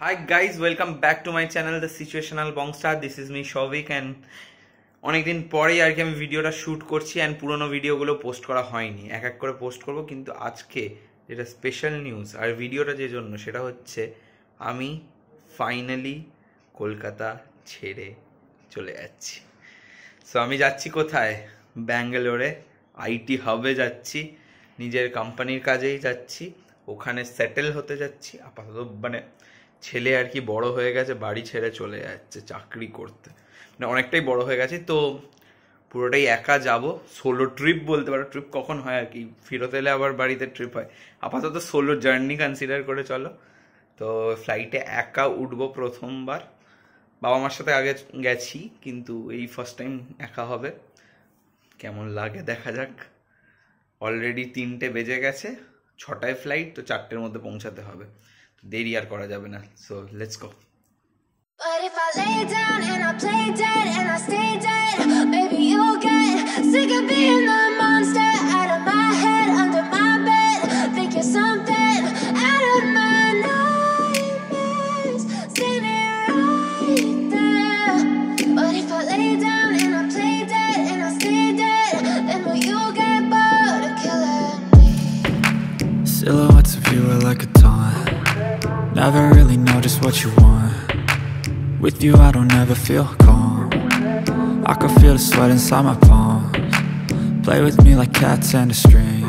Hi guys, welcome back to my channel The Situational Bongstar. This is me Shovik and অনেকদিন পরেই আর কি আমি ভিডিওটা শ্যুট করছি অ্যান্ড পুরোনো ভিডিওগুলো পোস্ট করা হয়নি, এক এক করে পোস্ট করব। কিন্তু আজকে যেটা স্পেশাল নিউজ আর ভিডিওটা যে জন্য সেটা হচ্ছে আমি ফাইনালি কলকাতা ছেড়ে চলে যাচ্ছি। সো আমি যাচ্ছি কোথায়? ব্যাঙ্গালোরে আইটি হাবে যাচ্ছি, নিজের কোম্পানির কাজেই যাচ্ছি, ওখানে সেটেল হতে যাচ্ছি। আপাতত মানে ছেলে আর কি বড় হয়ে গেছে, বাড়ি ছেড়ে চলে যাচ্ছে চাকরি করতে, মানে অনেকটাই বড় হয়ে গেছে। তো পুরোটাই একা যাব, সোলো ট্রিপ বলতে পারো। ট্রিপ কখন হয় আর কি, ফেরত এলে আবার বাড়িতে ট্রিপ হয়। আপাতত সোলো জার্নি কনসিডার করে চলো। তো ফ্লাইটে একা উঠবো প্রথমবার। বাবা মার সাথে আগে গেছি, কিন্তু এই ফার্স্ট টাইম একা হবে। কেমন লাগে দেখা যাক। অলরেডি 3টে বেজে গেছে, 6টায় ফ্লাইট, তো 4টের মধ্যে পৌঁছাতে হবে। দেরি আর করা যাবে না। So let's go. But if I lay down and I play dead and I stay dead, maybe you'll get sick of being the monster out of my head, under my bed. Think you're something out of my nightmares, standing right there. But if I lay down and I play dead and I stay dead, then will you get bored of killing me? Silhouettes of you are like a taunt. Never really know just what you want. With you I don't ever feel calm. I can feel the sweat inside my palms. Play with me like cats and a string.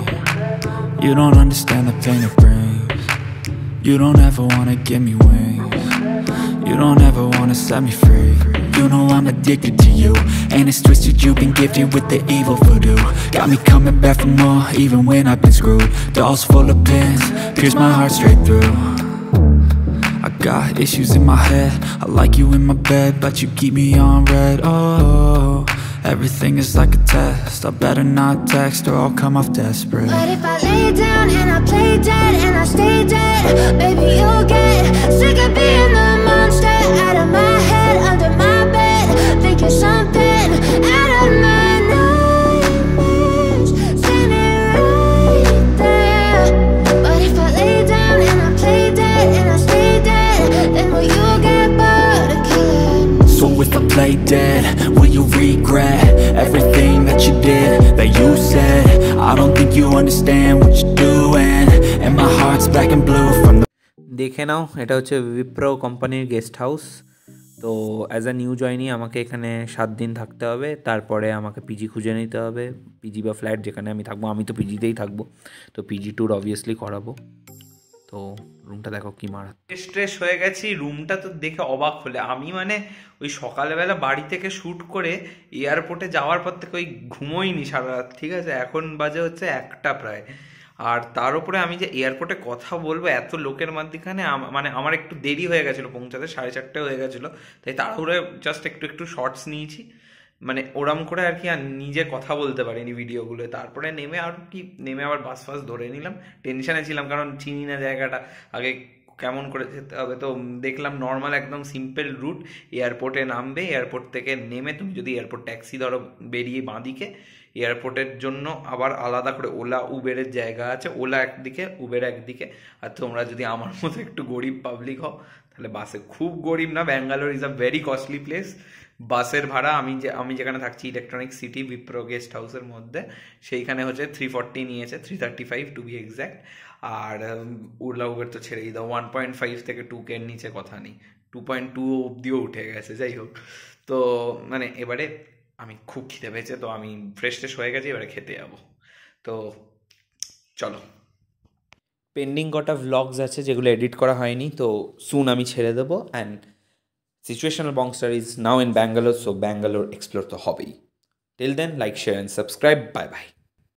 You don't understand the pain it brings. You don't ever wanna give me wings. You don't ever wanna set me free. You know I'm addicted to you, and it's twisted, you've been gifted with the evil voodoo. Got me coming back for more, even when I've been screwed. Dolls full of pins, pierce my heart straight through. I got issues in my head, I like you in my bed, but you keep me on red. Oh, everything is like a test, I better not text or I'll come off desperate. But if I lay down and I play dead and I stay dead, maybe you'll get sick of being the monster out of my head, under my bed. Think you're something out of my nightmares, standing right there. But if I lay down and I play dead and I stay dead, then will you get bored of killing me? So if I play dead, will you regret everything that you did, that you said? I don't think you understand what you're doing, and my heart's black and blue from the... দেখে নাও, এটা হচ্ছে উইপ্রো কোম্পানির guest house. তো as a new জয়নি আমাকে এখানে 7 দিন থাকতে হবে, তারপরে আমাকে পিজি খুঁজে নিতে হবে, পিজি বা ফ্ল্যাট যেখানে আমি থাকবো। আমি তো পিজিতেই থাকবো, তো পিজি ট্যুর অবভিয়াসলি করাবো। তো রুমটা দেখো কি মারা স্ট্রেস হয়ে গেছি। রুমটা তো দেখে অবাক হলে, আমি মানে ওই সকালবেলা বাড়ি থেকে শ্যুট করে এয়ারপোর্টে যাওয়ার পর থেকে ওই ঘুমোইনি সারা রাত, ঠিক আছে? এখন বাজে হচ্ছে 1টা প্রায়। আর তার উপরে আমি যে এয়ারপোর্টে কথা বলবো এত লোকের মাঝখানে, মানে আমার একটু দেরি হয়ে গেছিলো পৌঁছাতে, 4:30 হয়ে গেছিলো। তাই তাড়াহুড়ো জাস্ট একটু শর্টস নিয়েছি, মানে ওরম করে আর কি, আর নিজে কথা বলতে পারিনি ভিডিওগুলো। তারপরে নেমে আবার বাস ফাস ধরে নিলাম। টেনশনে ছিলাম কারণ চিনি না জায়গাটা, আগে কেমন করে যেতে হবে। তো দেখলাম নর্মাল একদম সিম্পল রুট, এয়ারপোর্টে নামবে, এয়ারপোর্ট থেকে নেমে তুমি যদি এয়ারপোর্ট ট্যাক্সি ধরো বেরিয়ে বাঁদিকে, এয়ারপোর্টের জন্য আবার আলাদা করে ওলা উবেরের জায়গা আছে, ওলা একদিকে উবের একদিকে। আর তোমরা যদি আমার মতো একটু গরিব পাবলিক হও তাহলে বাসে, খুব গরিব না, Bangalore is a very costly place. বাসের ভাড়া আমি যেখানে থাকছি ইলেকট্রনিক সিটি উইপ্রো গেস্ট হাউসের মধ্যে, সেইখানে হচ্ছে 340 নিয়েছে, 335 টু বি এক্স্যাক্ট। আর ওলা উবের তো ছেড়েই দাও, 1.5 থেকে 2K নিচে কথা নেই, 2.2 অব্দিও উঠে গেছে। যাই হোক, তো মানে এবারে আমি খুব খিদে পেয়েছে, তো আমি ফ্রেশ হয়ে গেছি, এবারে খেতে যাবো। তো চলো। পেন্ডিং কটা ভ্লগস আছে যেগুলো এডিট করা হয়নি, তো সুন আমি ছেড়ে দেবো। And Situational Bongstar is now in Bangalore, so Bangalore explore তো হবেই। Till then, like, share and subscribe. Bye bye.